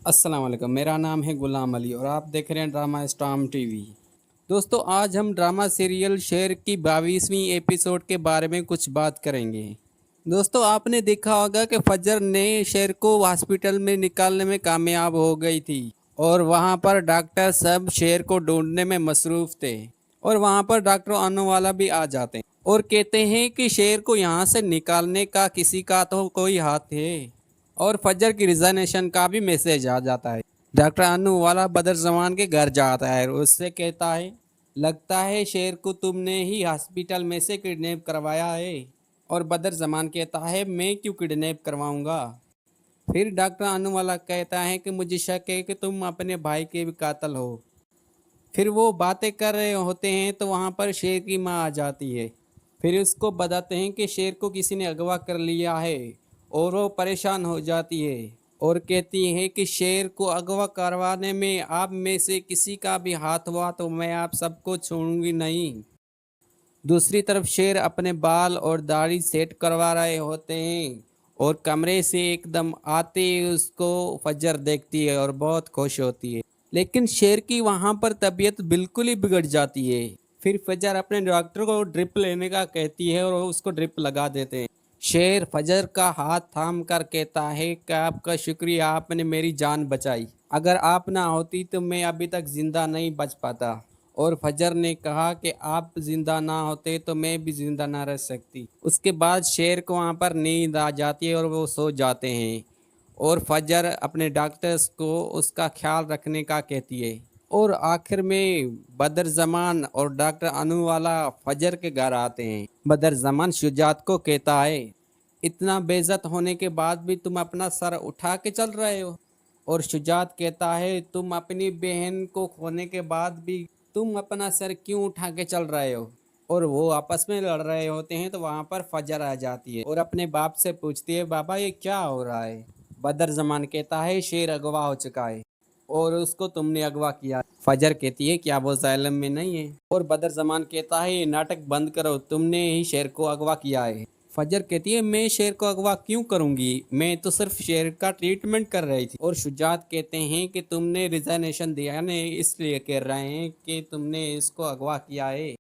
अस्सलाम वालेकुम। मेरा नाम है गुलाम अली और आप देख रहे हैं ड्रामा स्टाम टीवी। दोस्तों, आज हम ड्रामा सीरियल शेर की 22वीं एपिसोड के बारे में कुछ बात करेंगे। दोस्तों, आपने देखा होगा कि फजर ने शेर को हॉस्पिटल में निकालने में कामयाब हो गई थी और वहां पर डॉक्टर सब शेर को ढूंढने में मसरूफ थे। और वहां पर डॉक्टर अनोवाला भी आ जाते हैं और कहते हैं कि शेर को यहाँ से निकालने का किसी का तो कोई हाथ है। और फजर की रिजाइनेशन का भी मैसेज आ जाता है। डॉक्टर अनु वाला बदर जमान के घर जाता है और उससे कहता है, लगता है शेर को तुमने ही हॉस्पिटल में से किडनैप करवाया है। और बदर जमान कहता है, मैं क्यों किडनैप करवाऊंगा। फिर डॉक्टर अनु वाला कहता है कि मुझे शक है कि तुम अपने भाई के भी कातिल हो। फिर वो बातें कर रहे होते हैं तो वहाँ पर शेर की माँ आ जाती है। फिर उसको बताते हैं कि शेर को किसी ने अगवा कर लिया है और वो परेशान हो जाती है और कहती है कि शेर को अगवा करवाने में आप में से किसी का भी हाथ हुआ तो मैं आप सबको छोड़ूंगी नहीं। दूसरी तरफ शेर अपने बाल और दाढ़ी सेट करवा रहे होते हैं और कमरे से एकदम आते ही उसको फजर देखती है और बहुत खुश होती है। लेकिन शेर की वहां पर तबीयत बिल्कुल ही बिगड़ जाती है। फिर फजर अपने डॉक्टर को ड्रिप लेने का कहती है और वो उसको ड्रिप लगा देते हैं। शेर फजर का हाथ थाम कर कहता है कि आपका शुक्रिया, आपने मेरी जान बचाई। अगर आप ना होती तो मैं अभी तक जिंदा नहीं बच पाता। और फजर ने कहा कि आप जिंदा ना होते तो मैं भी जिंदा ना रह सकती। उसके बाद शेर को वहाँ पर नींद आ जाती है और वो सो जाते हैं। और फजर अपने डॉक्टर्स को उसका ख्याल रखने का कहती है। और आखिर में बदर जमान और डॉक्टर अनु वाला फजर के घर आते हैं। बदर जमान शुजात को कहता है, इतना बेइज्जत होने के बाद भी तुम अपना सर उठा के चल रहे हो। और शुजात कहता है, तुम अपनी बहन को खोने के बाद भी तुम अपना सर क्यों उठा के चल रहे हो। और वो आपस में लड़ रहे होते हैं तो वहां पर फजर आ जाती है और अपने बाप से पूछती है, बाबा ये क्या हो रहा है। बदर जमान कहता है, शेर अगवा हो चुका है और उसको तुमने अगवा किया। फजर कहती है, क्या वो जालिम में नहीं है। और बदर जमान कहता है, ये नाटक बंद करो, तुमने ही शेर को अगवा किया है। फजर कहती है, मैं शेर को अगवा क्यों करूंगी, मैं तो सिर्फ शेर का ट्रीटमेंट कर रही थी। और शुजात कहते हैं कि तुमने रिजाइनेशन दिया ने, इसलिए कह रहे हैं कि तुमने इसको अगवा किया है।